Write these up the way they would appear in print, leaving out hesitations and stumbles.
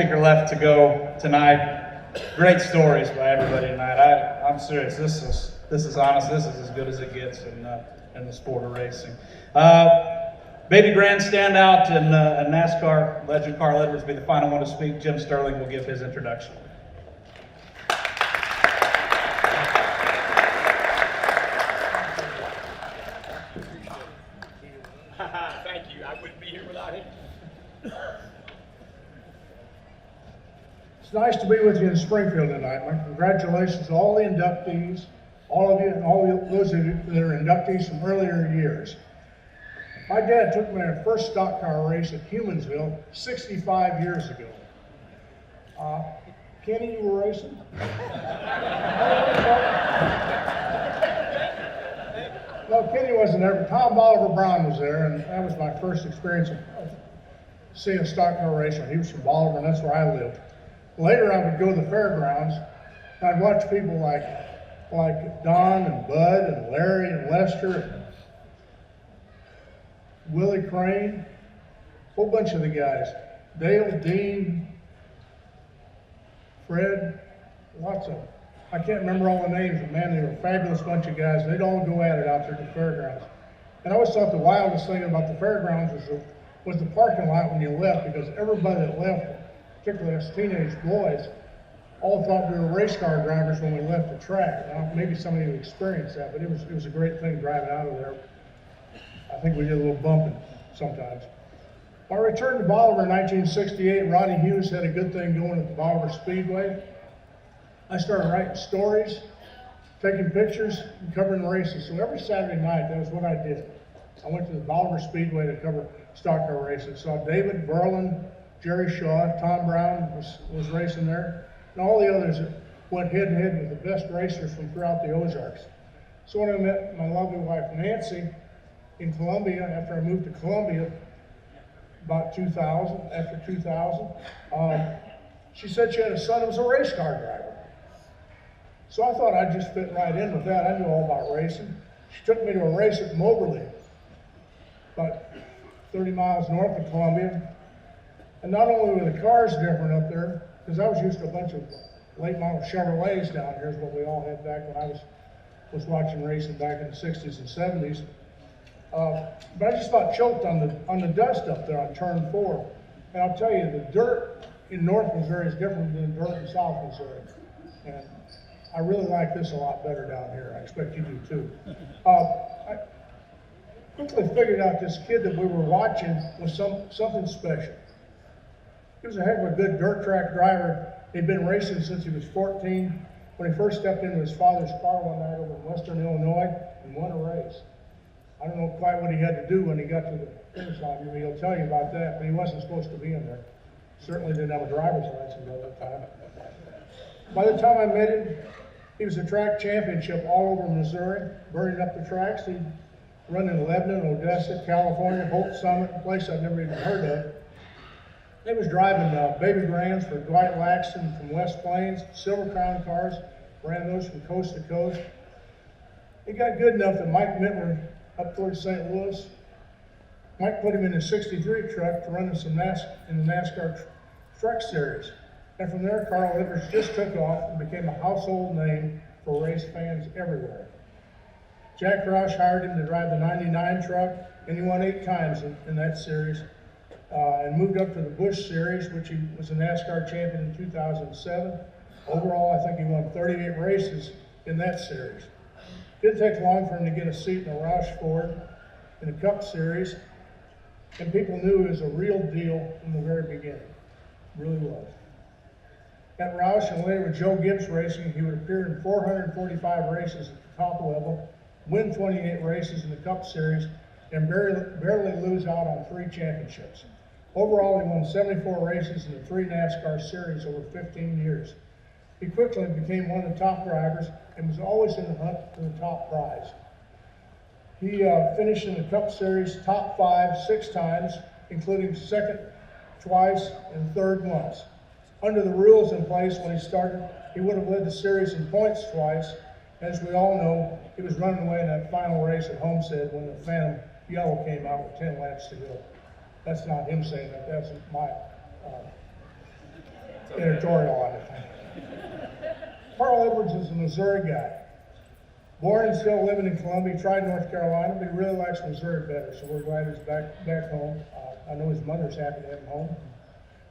speaker left to go tonight. Great stories by everybody tonight. I'm serious. This is honest. This is as good as it gets in the sport of racing. Baby Grand standout and NASCAR legend Carl Edwards will be the final one to speak. Jim Sterling will give his introduction. Thank you. I wouldn't be here without him. It's nice to be with you in Springfield tonight. My congratulations to all the inductees, all of you, and all those of you that are inductees from earlier years. My dad took me to my first stock car race at Humansville 65 years ago. Kenny, you were racing? No, Kenny wasn't there, but Tom Bolivar Brown was there, and that was my first experience of seeing a stock car race. He was from Bolivar, and that's where I lived. Later, I would go to the fairgrounds, and I'd watch people like Don and Bud and Larry and Lester and Willie Crane, a whole bunch of the guys. Dale, Dean, Fred, lots of them. I can't remember all the names, but man, they were a fabulous bunch of guys. They'd all go at it out there at the fairgrounds. And I always thought the wildest thing about the fairgrounds was the parking lot when you left, because everybody that left, particularly us teenage boys, all thought we were race car drivers when we left the track. Now, maybe some of you experienced that, but it was a great thing driving out of there. I think we did a little bumping sometimes. When I returned to Bolivar in 1968, Ronnie Hughes had a good thing going at the Bolivar Speedway. I started writing stories, taking pictures, and covering races. So every Saturday night, that was what I did. I went to the Bolivar Speedway to cover stock car races. Saw David Berlin, Jerry Shaw, Tom Brown was racing there, and all the others that went head to head with the best racers from throughout the Ozarks. So when I met my lovely wife Nancy in Columbia, after I moved to Columbia about 2000, after 2000, she said she had a son who was a race car driver. So I thought I'd just fit right in with that. I knew all about racing. She took me to a race at Moberly, about 30 miles north of Columbia. And not only were the cars different up there, because I was used to a bunch of late model Chevrolets down here, is what we all had back when I was watching racing back in the 60s and 70s. But I just about choked on the dust up there on turn 4. And I'll tell you, the dirt in North Missouri is different than the dirt in South Missouri. And I really like this a lot better down here. I expect you do too. I quickly figured out this kid that we were watching was something special. He was a heck of a good dirt track driver. He'd been racing since he was 14. When he first stepped into his father's car one night over in Western Illinois and won a race. I don't know quite what he had to do when he got to the finish line. Maybe he'll tell you about that, but he wasn't supposed to be in there. Certainly didn't have a driver's license at that time. By the time I met him, he was a track championship all over Missouri, burning up the tracks. He'd run in Lebanon, Odessa, California, Holt Summit, a place I'd never even heard of. He was driving baby grands for Dwight Laxton from West Plains, Silver Crown cars, ran those from coast to coast. He got good enough that Mike Mittler, up towards St. Louis, Mike put him in a 63 truck to run in the NASCAR Truck Series. And from there, Carl Edwards just took off and became a household name for race fans everywhere. Jack Roush hired him to drive the 99 truck, and he won 8 times in that series. And moved up to the Busch Series, which he was a NASCAR champion in 2007. Overall, I think he won 38 races in that series. Didn't take long for him to get a seat in a Roush Ford in the Cup Series, and people knew he was a real deal from the very beginning. Really was. At Roush and later with Joe Gibbs Racing, he would appear in 445 races at the top level, win 28 races in the Cup Series, and barely lose out on 3 championships. Overall, he won 74 races in the 3 NASCAR series over 15 years. He quickly became one of the top drivers and was always in the hunt for the top prize. He finished in the Cup Series top 5 6 times, including second twice and third once. Under the rules in place when he started, he would have led the series in points twice. As we all know, he was running away in that final race at Homestead when the Phantom Yellow came out with 10 laps to go. That's not him saying that, that's my editorial on it. Carl Edwards is a Missouri guy. Born and still living in Columbia, tried North Carolina, but he really likes Missouri better, so we're glad he's back home. I know his mother's happy to have him home.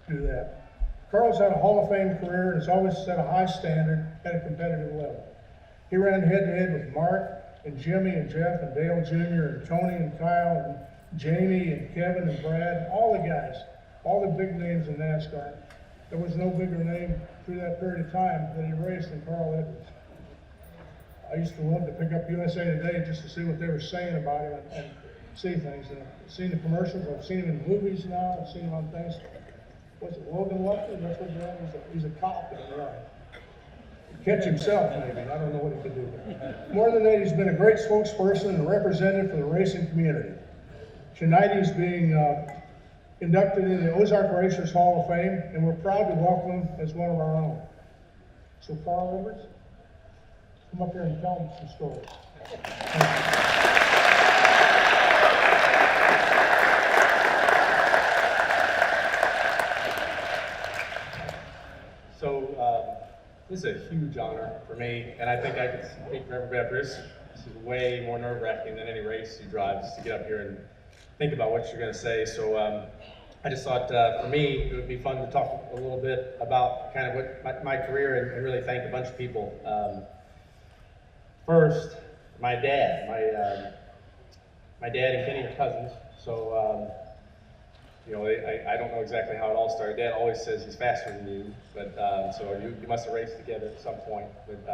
Do that. Carl's had a Hall of Fame career and has always set a high standard at a competitive level. He ran head-to-head with Mark and Jimmy and Jeff and Dale Jr. and Tony and Kyle and Jamie and Kevin and Brad, all the guys, all the big names in NASCAR. There was no bigger name through that period of time that he raced than Carl Edwards. I used to love to pick up USA Today just to see what they were saying about him and see things. And I've seen the commercials, I've seen him in movies now, I've seen him on things. Was it Logan Lucky? That's what he's a cop in the line. Catch himself, maybe. I don't know what he could do. More than that, he's been a great spokesperson and representative for the racing community. Tonight he's being inducted in the Ozark Racers Hall of Fame, and we're proud to welcome him as one of our own. So, Carl Edwards, come up here and tell them some stories. So this is a huge honor for me, and I think I could speak for everybody up here. This is way more nerve-wracking than any race you drive, just to get up here and think about what you're going to say. So I just thought for me it would be fun to talk a little bit about kind of what my career and really thank a bunch of people. First, my dad. My dad and Kenny are cousins, so you know, I don't know exactly how it all started. Dad always says he's faster than you, but so you must have raced together at some point. But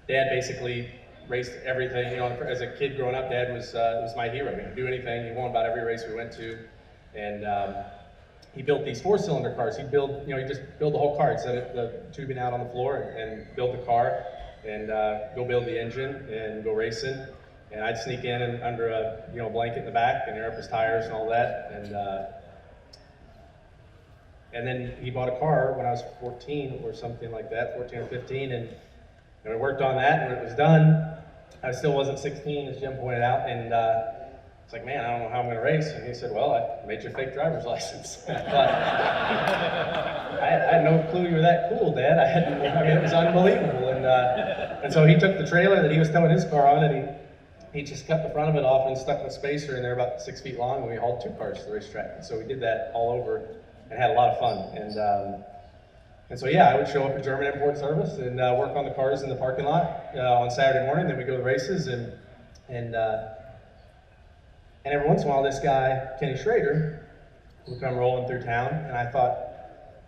Dad basically raced everything. You know, as a kid growing up, Dad was my hero. He could do anything. He won about every race we went to, and he built these 4-cylinder cars. He'd build, you know, he'd just build the whole car. He'd set the tubing out on the floor and build the car, and go build the engine and go racing. And I'd sneak in and under a blanket in the back and air up his tires and all that. And then he bought a car when I was 14 or something like that, 14 or 15, and we worked on that. And when it was done, I still wasn't 16, as Jim pointed out. And it's like, man, I don't know how I'm going to race. And he said, well, I made you a fake driver's license. I thought, I had no clue you were that cool, Dad. I mean, it was unbelievable. And so he took the trailer that he was towing his car on, and he just cut the front of it off and stuck a spacer in there about 6 feet long, and we hauled 2 cars to the racetrack. And so we did that all over and had a lot of fun. And so yeah, I would show up at German Import Service and work on the cars in the parking lot on Saturday morning. Then we go to races, and every once in a while, this guy Kenny Schrader would come rolling through town, and I thought,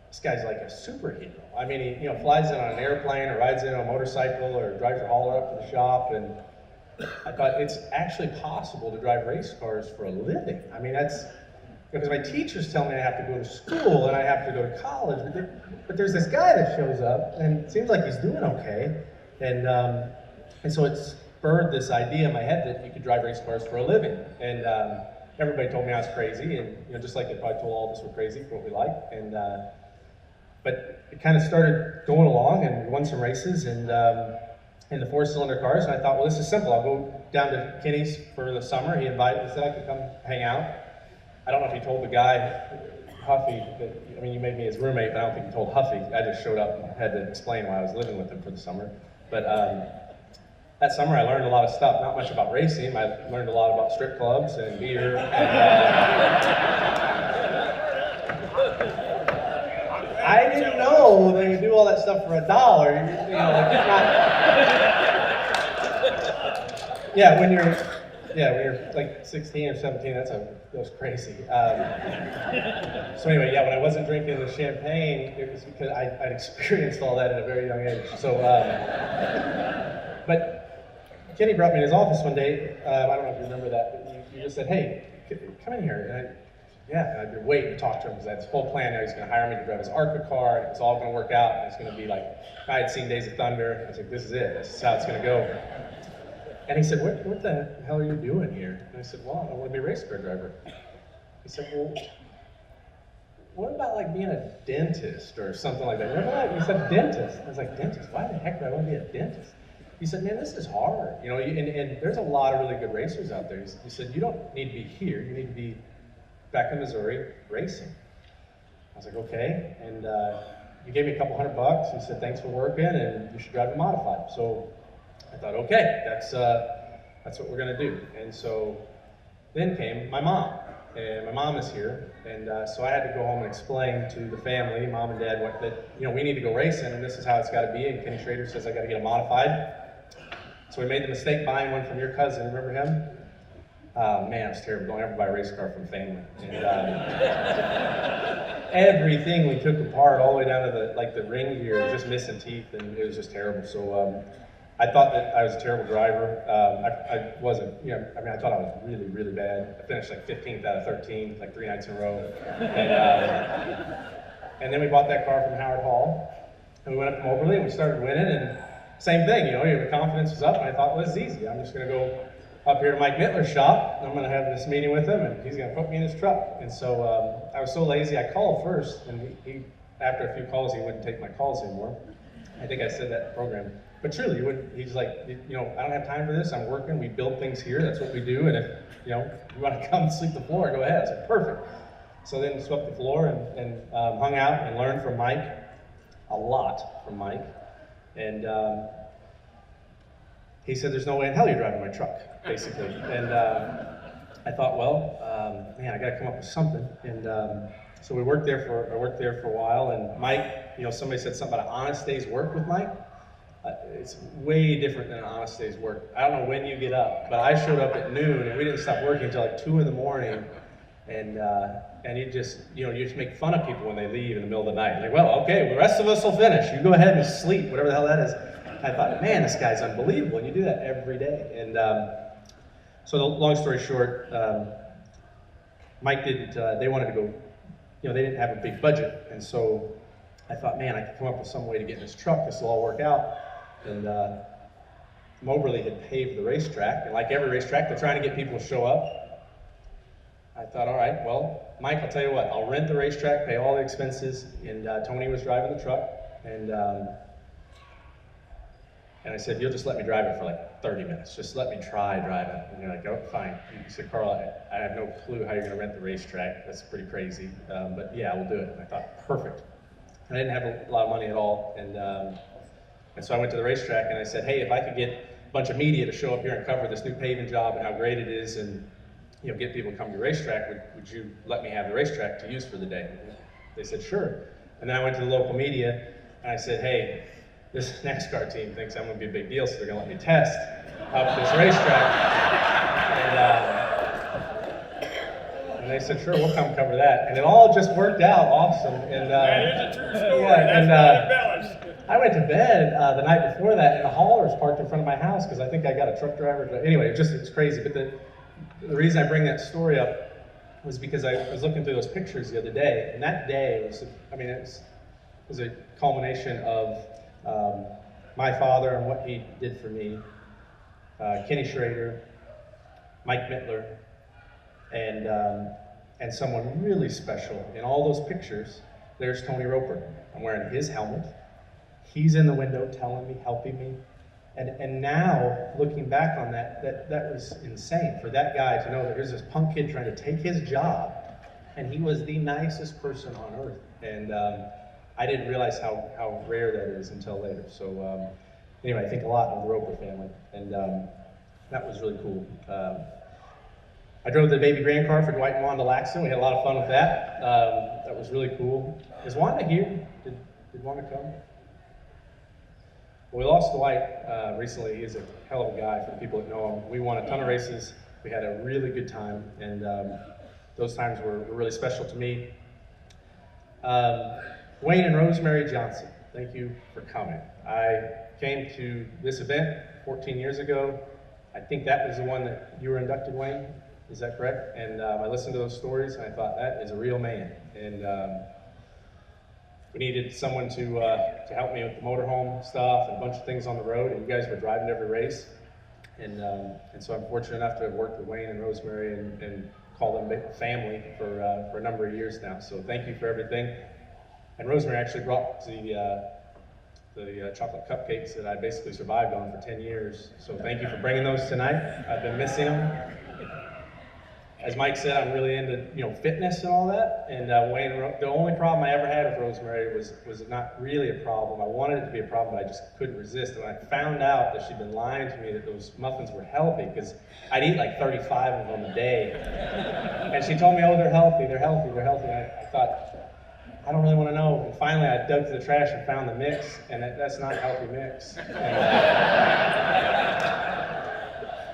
this guy's like a superhero. I mean, he flies in on an airplane or rides in on a motorcycle or drives your hauler up to the shop, and I thought it's actually possible to drive race cars for a living. I mean, that's because my teachers tell me I have to go to school and I have to go to college, but there's this guy that shows up and it seems like he's doing okay, and so it spurred this idea in my head that you could drive race cars for a living. And everybody told me I was crazy, and just like they probably told all of us we're crazy for what we like. And but it kind of started going along, and we won some races, and in the 4-cylinder cars, and I thought, well, this is simple. I'll go down to Kenny's for the summer. He invited me, said I could come hang out. I don't know if he told the guy, Huffy, I mean, you made me his roommate, but I don't think he told Huffy. I just showed up and had to explain why I was living with him for the summer. But that summer I learned a lot of stuff, not much about racing. I learned a lot about strip clubs and beer. I didn't know they would do all that stuff for $1. When you're like 16 or 17, that's crazy. So anyway, when I wasn't drinking the champagne, it was because I'd experienced all that at a very young age. So, but Kenny brought me in his office one day. I don't know if you remember that, but you just said, hey, come in here. And I'd been waiting to talk to him because I had this whole plan. Now he's going to hire me to drive his ARCA car, and it's all going to work out. And it's going to be like, I had seen Days of Thunder. I was like, this is it. This is how it's going to go. And he said, what the hell are you doing here? And I said, well, I want to be a race car driver. He said, well, what about like being a dentist or something like that? Remember that? He said, dentist. I was like, dentist? Why the heck do I want to be a dentist? He said, man, this is hard. And there's a lot of really good racers out there. He said, you don't need to be here. You need to be back in Missouri racing. I was like, okay. And he gave me a couple $100. He said, thanks for working, and you should drive a modified. So I thought, okay, that's what we're gonna do. And so then came my mom, and my mom is here, and so I had to go home and explain to the family, mom and dad, we need to go racing, and this is how it's got to be. And Kenny Schrader says I got to get a modified. So we made the mistake buying one from your cousin. Remember him? Man, it was terrible. Don't ever buy a race car from family. And everything we took apart, all the way down to the ring gear, was just missing teeth, and it was just terrible. So I thought that I was a terrible driver. I wasn't, I thought I was really, really bad. I finished like 15th out of 13, like 3 nights in a row. And then we bought that car from Howard Hall, and we went up to Moberly, and we started winning, and same thing, your confidence was up, and I thought, well, this is easy. I'm just gonna go up here to Mike Mittler's shop, and I'm gonna have this meeting with him, and he's gonna put me in his truck. And so I was so lazy, I called first, and he after a few calls, he wouldn't take my calls anymore. I think I said that in the program. But truly, he's like, I don't have time for this, I'm working, we build things here, that's what we do, and if you want to come and sleep the floor, go ahead. I said, perfect. So then we swept the floor and hung out and learned from Mike, a lot from Mike. And he said, there's no way in hell you're driving my truck, basically. And I thought, well, man, I gotta come up with something. And so I worked there for a while, and Mike, somebody said something about an honest day's work with Mike. It's way different than an honest day's work. I don't know when you get up, but I showed up at noon, and we didn't stop working until like 2 in the morning. And you just make fun of people when they leave in the middle of the night. Like, well, okay, the rest of us will finish. You go ahead and sleep, whatever the hell that is. I thought, man, this guy's unbelievable, and you do that every day. And so the long story short, Mike didn't, they wanted to go, they didn't have a big budget. And so I thought, man, I could come up with some way to get in this truck. This will all work out. And Moberly had paved the racetrack, and like every racetrack, they're trying to get people to show up. I thought, all right, well, Mike, I'll tell you what, I'll rent the racetrack, pay all the expenses, and Tony was driving the truck, and I said, you'll just let me drive it for like 30 minutes, just let me try driving. And you're like, oh, fine. He said, Carl, I have no clue how you're gonna rent the racetrack, that's pretty crazy, but yeah, we'll do it. And I thought, perfect. And I didn't have a lot of money at all, and so I went to the racetrack and I said, hey, if I could get a bunch of media to show up here and cover this new paving job and how great it is, and get people to come to your racetrack, would you let me have the racetrack to use for the day? They said, sure. And then I went to the local media and I said, hey, this NASCAR team thinks I'm gonna be a big deal, so they're gonna let me test up this racetrack. And they said, sure, we'll come cover that. And it all just worked out awesome. And That is a true story. yeah, That's not embellished. I went to bed the night before that, and a hauler's parked in front of my house because I think I got a truck driver. Anyway, it's crazy. But the reason I bring that story up was because I was looking through those pictures the other day, and that day was a culmination of my father and what he did for me, Kenny Schrader, Mike Mittler, and someone really special. In all those pictures, there's Tony Roper. I'm wearing his helmet. He's in the window telling me, helping me. And now, looking back on that was insane for that guy to know that here's this punk kid trying to take his job, and he was the nicest person on earth. And I didn't realize how rare that is until later. So anyway, I think a lot of the Roper family, and that was really cool. I drove the baby grand car for Dwight and Wanda Laxton. We had a lot of fun with that. That was really cool. Is Wanda here? Did Wanda come? Well, we lost Dwight recently. He's a hell of a guy for the people that know him. We won a ton of races. We had a really good time, and those times were really special to me. Wayne and Rosemary Johnson, thank you for coming. I came to this event 14 years ago. I think that was the one that you were inducted, Wayne. Is that correct? And I listened to those stories, and I thought, that is a real man. And we needed someone to help me with the motorhome stuff and a bunch of things on the road, and you guys were driving every race. And so I'm fortunate enough to have worked with Wayne and Rosemary and call them family for a number of years now. So thank you for everything. And Rosemary actually brought the chocolate cupcakes that I basically survived on for 10 years. So thank you for bringing those tonight. I've been missing them. as Mike said, I'm really into fitness and all that. And Wayne, the only problem I ever had with Rosemary was not really a problem. I wanted it to be a problem, but I just couldn't resist. And when I found out that she'd been lying to me that those muffins were healthy, because I'd eat like 35 of them a day, and she told me, oh, they're healthy, they're healthy, they're healthy. And I thought, I don't really want to know. And finally, I dug through the trash and found the mix, and that's not a healthy mix.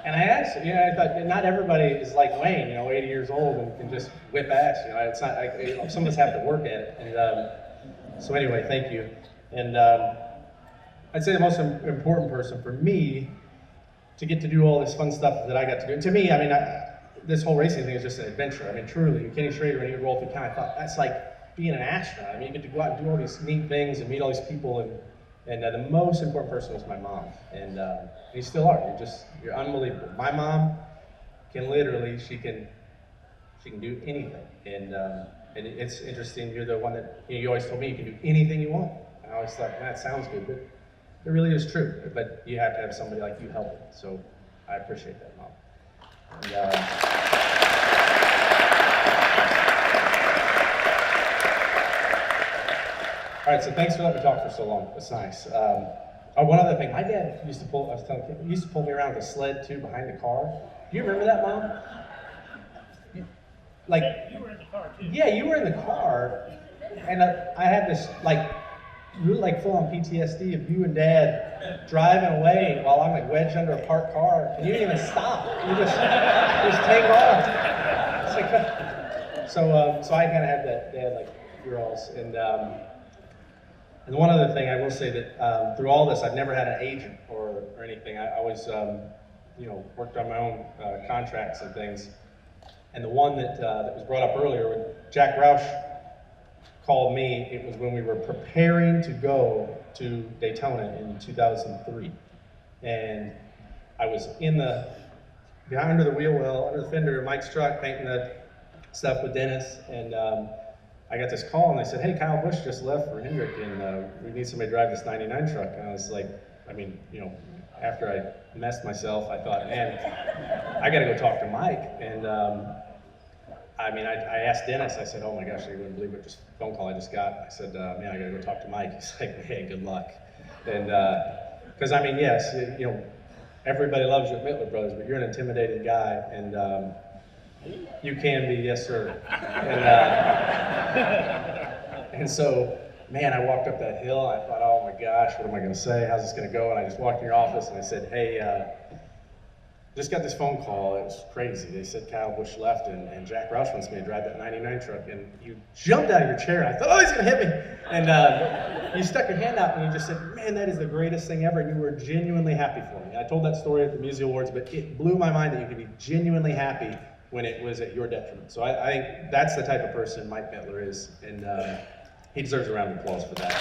And I asked, I thought not everybody is like Wayne, 80 years old and can just whip ass. It's not like some of us have to work at it. And so anyway, thank you. And I'd say the most important person for me to get to do all this fun stuff that I got to do. To me, this whole racing thing is just an adventure. Truly, Kenny Schrader, when he would roll through town, I thought that's like being an astronaut. You get to go out and do all these neat things and meet all these people. And the most important person was my mom, and you still are. You're unbelievable. My mom can literally, she can do anything, and it's interesting. You're the one that you always told me you can do anything you want. And I always thought, man, that sounds good, but it really is true. But you have to have somebody like you helping. So I appreciate that, Mom. And, all right, so thanks for letting me talk for so long. That's nice. One other thing, my dad used to pull me around with a sled too behind the car. Do you remember that, Mom? You were in the car too. Yeah, you were in the car, and I had this really full on PTSD of you and Dad driving away while I'm wedged under a parked car, and you didn't even stop. You just take off. It's so I kind of had that dad like girls. And one other thing, I will say that through all this, I've never had an agent or anything. I always, worked on my own contracts and things. And the one that was brought up earlier, when Jack Roush called me, it was when we were preparing to go to Daytona in 2003. And I was behind under the wheel well, under the fender of Mike's truck, painting the stuff with Dennis, and I got this call and they said, hey, Kyle Busch just left for Hendrick and we need somebody to drive this 99 truck. And I was like, after I messed myself, I thought, man, I gotta go talk to Mike. And I asked Dennis, I said, oh my gosh, you wouldn't believe what this phone call I just got. I said, man, I gotta go talk to Mike. He's like, hey, good luck. And, because yes, everybody loves you at Mittler Brothers, but you're an intimidating guy, and you can be, yes sir. And so, man, I walked up that hill, and I thought, oh my gosh, what am I gonna say? How's this gonna go? And I just walked in your office and I said, hey, just got this phone call. It was crazy. They said Kyle Busch left and Jack Roush wants me to drive that 99 truck. And you jumped out of your chair and I thought, oh, he's gonna hit me. And you stuck your hand out and you just said, man, that is the greatest thing ever. And you were genuinely happy for me. I told that story at the Music Awards, but it blew my mind that you could be genuinely happy when it was at your detriment. So I think that's the type of person Mike Mittler is. And he deserves a round of applause for that.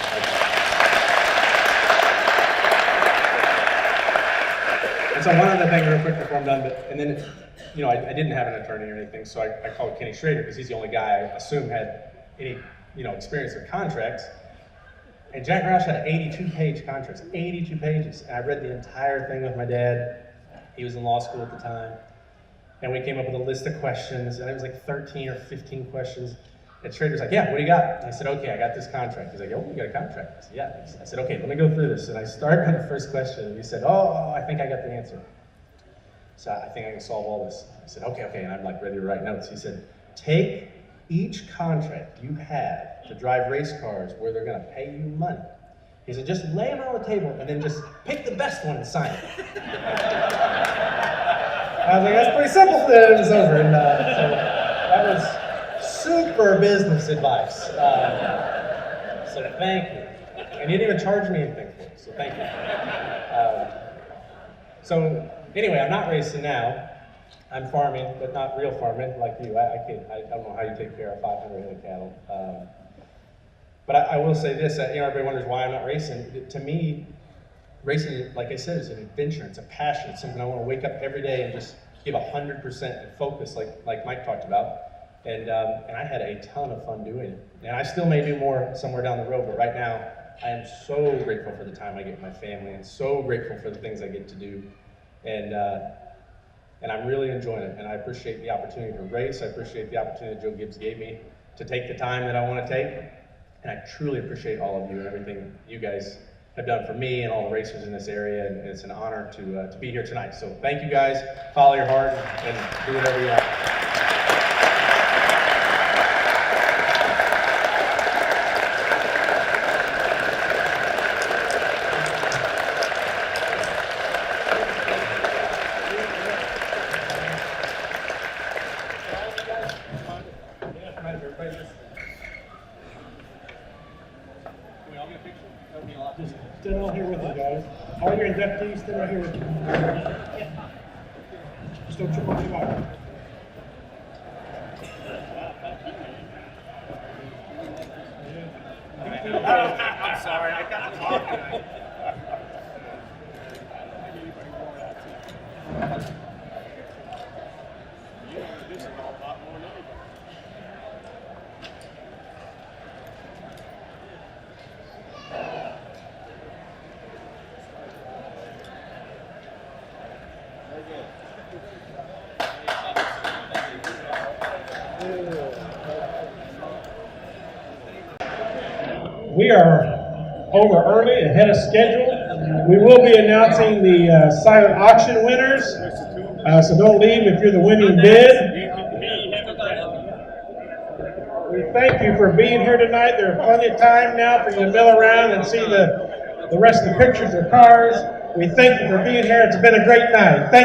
And so one other thing real quick before I'm done, and then, I didn't have an attorney or anything, so I called Kenny Schrader because he's the only guy I assume had any, experience with contracts. And Jack Roush had an 82-page contract, 82 pages. And I read the entire thing with my dad. He was in law school at the time. And we came up with a list of questions, and it was like 13 or 15 questions. And Schrader's like, yeah, what do you got? And I said, okay, I got this contract. He's like, oh, you got a contract? I said, yeah. I said, okay, let me go through this. And I started on the first question, and he said, oh, I think I got the answer. So I think I can solve all this. I said, okay, and I'm like ready to write notes. He said, take each contract you have to drive race cars where they're gonna pay you money. He said, just lay them on the table and then just pick the best one and sign it. I was like, that's pretty simple. Then it was over. And so that was super business advice. So thank you. And you didn't even charge me anything for it, so thank you. So anyway, I'm not racing now. I'm farming, but not real farming like you. I don't know how you take care of 500 head of cattle. But I will say this, everybody wonders why I'm not racing. To me, racing, like I said, is an adventure. It's a passion. It's something I want to wake up every day and just give 100% and focus, like Mike talked about. And I had a ton of fun doing it. And I still may do more somewhere down the road, but right now, I am so grateful for the time I get with my family and so grateful for the things I get to do. And and I'm really enjoying it. And I appreciate the opportunity to race. I appreciate the opportunity that Joe Gibbs gave me to take the time that I want to take. And I truly appreciate all of you and everything you guys have done for me and all the racers in this area. And it's an honor to be here tonight. So thank you guys. Follow your heart and do whatever you like. Just stand out here with them, guys. All your inductees, stand out here with them. Just don't trip on your bike. I'm sorry, I got talking. We are over early, ahead of schedule. We will be announcing the silent auction winners, so don't leave if you're the winning bid. We thank you for being here tonight. There's plenty of time now for you to mill around and see the rest of the pictures of cars. We thank you for being here. It's been a great night. Thank you.